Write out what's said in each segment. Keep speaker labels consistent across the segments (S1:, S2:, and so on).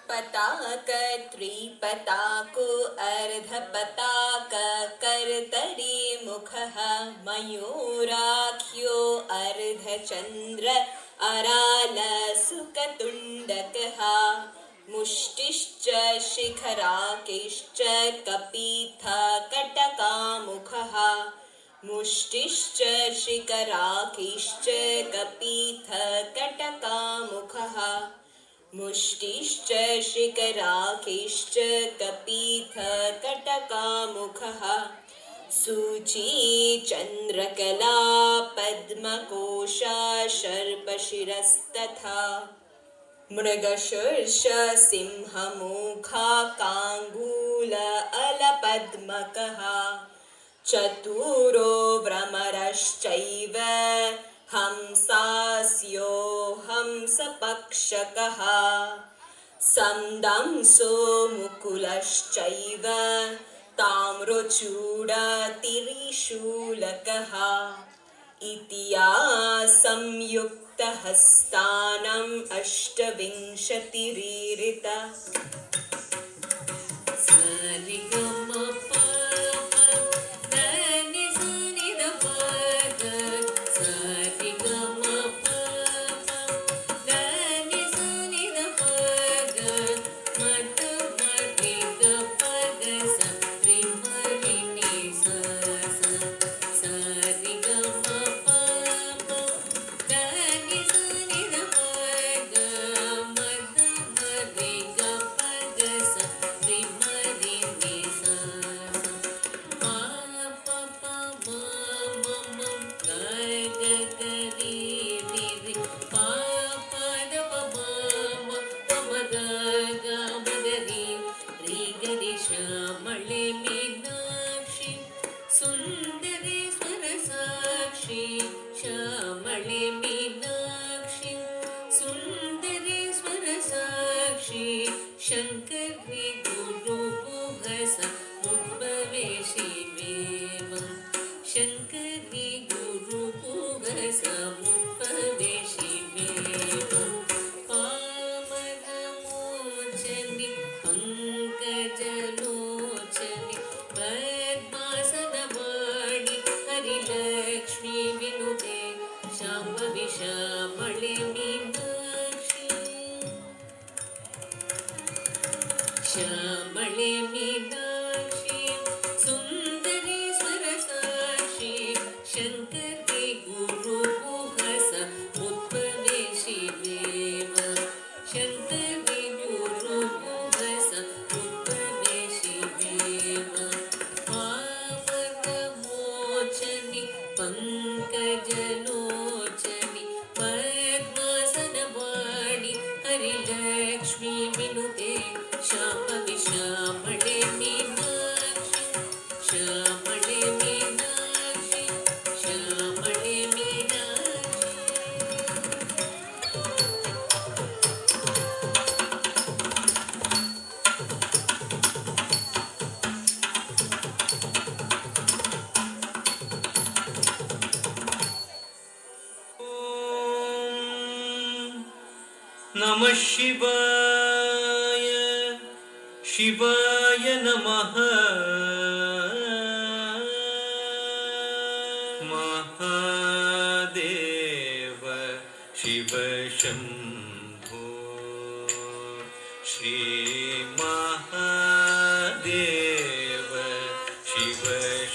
S1: पताक त्रिपताको अर्धपताक कर्तरी मुखः मयूराख्यो अर्धचन्द्र अरालसुकतुण्डकः मुष्टिश्च शिखराकिश्च कपित्थकटकामुखः मुष्टिश्च शिखराकिश्च कपित्थकटकामुखः मुष्टिश्च शिखराकिश्च कपित्थकटकामुखः सूची चन्द्रकला पद्मकोशा शर्पशिरस्तथा मृगशीर्ष सिंहमुखा काङ्गूल अलपद्मकः चतुरो भ्रमरश्चैव हंसास्यो हंसपक्षकः संदंसो मुकुलश्चैव ताम्रचूडातिरिशूलकः इतिया संयुक्तहस्तानम् अष्टविंशतिरीरित श्यामळे मीनाक्षी सुन्दरी स्वरसाक्षी शङ्करी गुरुगुहस उद्भवे शिवेव शङ्करी गुरुगुहस उद्भवे शिवेव पावनमोचनि पङ्कजलोचनि पद्मासनवाणि हरिलक्ष्मी विनुते श्यामळे मीनाक्षि श्यामळे मीनाक्षि श्यामळे मीनाक्षि
S2: नमः शिवाय शिवाय नमः महादेव शिव शम्भो श्री महादेव शिव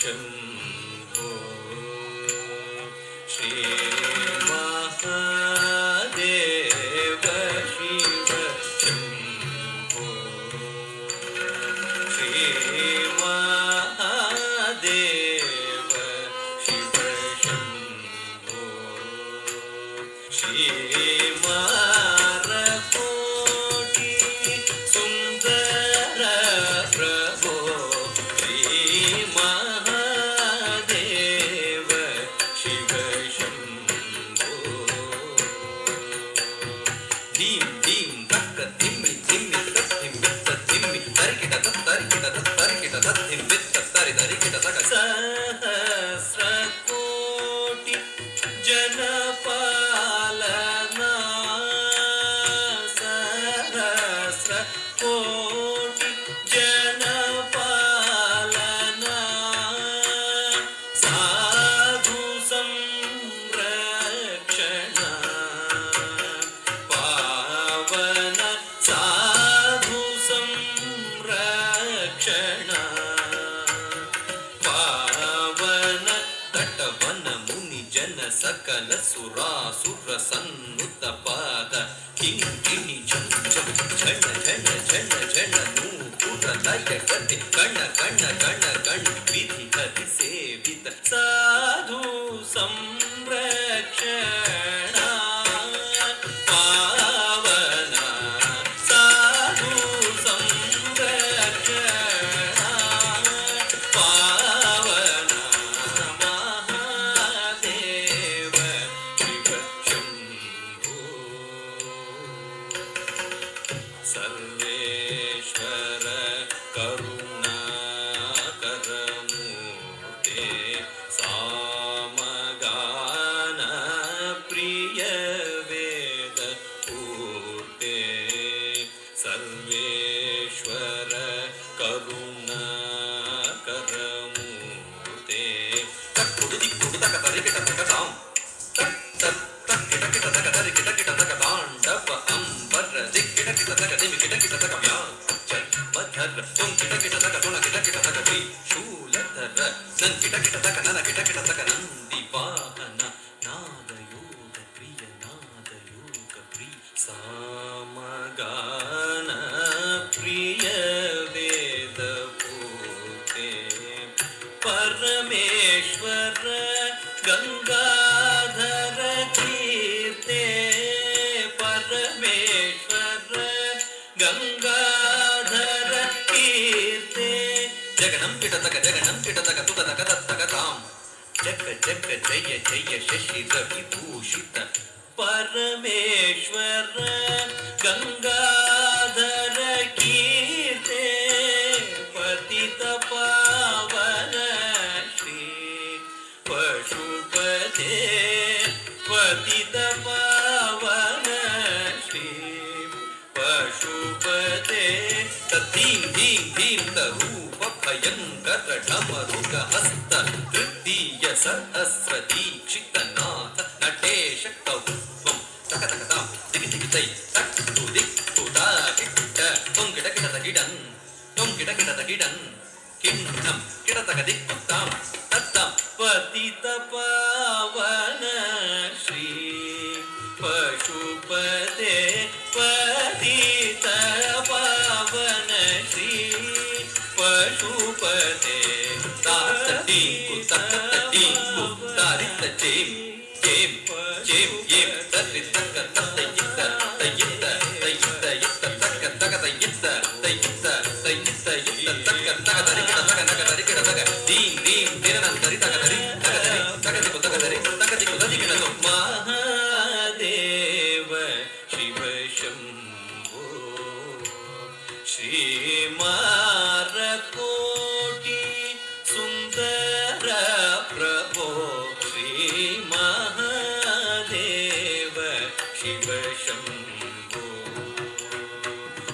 S2: शम्भो श्री महादेव शिव शम्भो श्री महादेव शिव शम्भो श्री मारकोटि सुन्दर ಕೋಟಿ ಜನಪಾಲನ ಸಾಧು ಸಂರಕ್ಷಣ ಪಾವನ ಸಾಧು ಸಂರಕ್ಷಣ ಪಾವನ ತಟವನ ಮುನಿ ಜನ ಸಕಲ ಸುರಾಸುರ ಸನ್ನುತ ಪಾದ ಕಿಂಕಿಣಿ ಝಂ ಝಂ ಝಣ ಝಣ ಝಣ ಝಣ ನೂಪುರ ಲಯ ಗತಿ ಕಣ ಕಣ ಕಣ ಕಣ ವಿಧಿ ಹರಿ ಸೇವಿತ ಸಾಧು ಸಂರಕ್ಷಣ ಪಾವನ ಸಾಧು ಸಂರಕ್ಷಣ ಪಾವನ ಮಹಾದೇವ ಶಿವ ಶಂಭೋ ಸರ್ವೇಶ್ವರ ಕರುಣಾಕರಮೂರ್ತೆ ಸಾಮಗಾನ ಪ್ರಿಯ ವೇದ ಪೂರ್ತೆ ಸರ್ವೇಶ್ವರ ಕರುಣಾಕರಮೂರ್ತೆ ತಕ್ಕುಡು ದಿಕ್ಕುಡು ತಕ ತರಿಕಿಟ ತಕ ತಾಂ ತಕ್ ತಕ್ ತಕ್ ಕಿಟ ಕಿಟ ತಕ ತರಿ ಕಿಟ ಕಿಟ ತಕ ತಾಂಡವ ಅಂಬರ ದಿಕ್ಕಿಟ ಕಿಟ ತಕ ದಿಮಿ ಕಿಟ ಕಿಟ ತಕ ವ್ಯಾಚರ್ ಮಧರ ತುಂ ಕಿಟ ಕಿಟ ತಕ ತುಣ ಕಿಟ ಕಿಟ ತಕ ತ್ರಿ ಶೂಲಧರ ನನ್ ಕಿಟ ಕಿಟ ತಕ ನನ ಕಿಟ ಕಿಟ ತಕ ನಂದಿ ವಾಹನ ನಾದಯೋಗ ಪ್ರಿಯ ನಾದಯೋಗ ಪ್ರಿಯ ಸಾಮಗಾನ ಪ್ರಿಯ ವೇದ ಪೂರ್ತೆ ಪರಮೇಶ್ವರ ಗಂಗಾಧರ ಕೀರ್ತೆ ಪರಮೇಶ್ವರ ಗಂಗಾಧರ ಕೀರ್ತೆ ಜಗನಂ ಪಿಟತಕ ತುಕ ತಕ ತತ್ತಕ ತಾಂ ಜಗ ಜಗ ಜಯ ಜಯ ಶಶಿ ರವಿ ಭೂಷಿತ ಪರಮೇಶ್ವರ ಗಂಗಾಧರ ಕೀರ್ತೆ ಪತಿತ ಪಾವನ ಶ್ರೀ ಪಶುಪತೆ ಪತಿತ ಪಾವನ ಶ್ರೀ ಪಶುಪತೆ ತೀಂ ಧೀಂ ಧೀಂ ರೂಪ ಭಯಂಕರ ಢಮರುಗ ಹಸ್ತ ತೃತೀಯ ಸಹಸ್ರ ದೀಕ್ಷಿತ ನಾಥ ನಟೇಶ ಕೌತ್ವಂ ತಕ ತಕ ತಾಂ ದಿಗಿ ದಿಗಿ ತೈ ತಕ್ ತು ದಿಕ್ ತು ತಾ ಕಿಟ್ಟ ತೊಂ ಕಿಟ ಕಿಟ ತಗಿಡನ್ ತೊಂ ಕಿಟ ಕಿಟ ತಗಿಡನ್ ಕಿಣ್ಣಂ ಕಿಟ ತಕ ದಿಕ್ ತಾಂ ತತ್ತಂ ಪತಿತ ಪಾವನ ಶ್ರೀ ಪಶುಪತೆ ಪತಿತ ಪಾವನ ಶ್ರೀ ಪಶುಪತೆ ತಾತ ಟೀಂಕು ತಕ್ಕ ಟೀಂಕು ತಾರಿತ ಚೇಂ ಚೇಂ ಚೇಂ ಏಂ ತರಿ ತಕ್ಕ ತಯ್ಯಿತ್ತ ತಯ್ಯಿತ್ತ ತಯ್ಯಿತ್ತ ಇತ್ತ ತಕ್ಕ ತಕ ತಯ್ಯಿತ್ತ ತಯ್ಯಿತ್ತ ತಯ್ಯಿತ್ತ ಇತ್ತ ತಕ್ಕ ತಕ ತರಿಕಿಡ ತಕ ನಕ ತರಿಕಿಡ ತಕ ದೀಂ ದೀಂ ದಿನನ ತರಿ ತಕ ತರಿ ತಕ ತರಿ ತಕ ದಿಕ್ಕು ತಕ ತರಿ ತಕ ದಿಕ್ಕು ತದಿಕಿಡ ಮಹಾದೇವ ಶಿವ ಶಂಭೋ ಶ್ರೀಮಾರ ಕೋಟಿ ಸುಂದರ ಪ್ರಭೋ ಶ್ರೀ ಮಹಾದೇವ ಶಿವ ಶಂಭೋ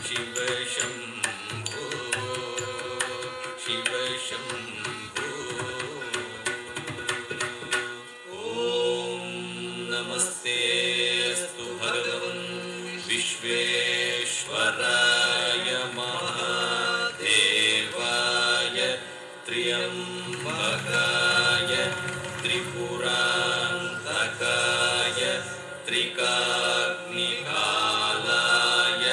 S2: ಶಿವ ಶಂಭೋ ಶಿವ ಶಂಭೋ ಓಂ ನಮಸ್ತೆಸ್ತು ಭಗವನ್ ವಿಶ್ವೇಶ್ವರಾಯ ಮಹಾದೇವಾಯ ತ್ರ್ಯಂಬಕಾಯ ತ್ರಿಪುರಾಂತಕಾಯ ತ್ರಿಕಾಗ್ನಿಕಾಲಾಯ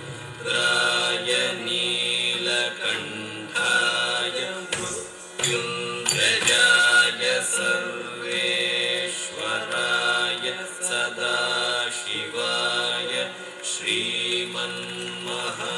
S2: ಕಾಲಾಗ್ನಿರುದ್ರಾಯ ನೀಲಕಂಠಾಯ ಮೃತ್ಯುಂಜಯಾಯ ಸರ್ವೇಶ್ವರಾಯ ಸದಾಶಿವಾಯ ಶ್ರೀಮನ್ಮಹಾ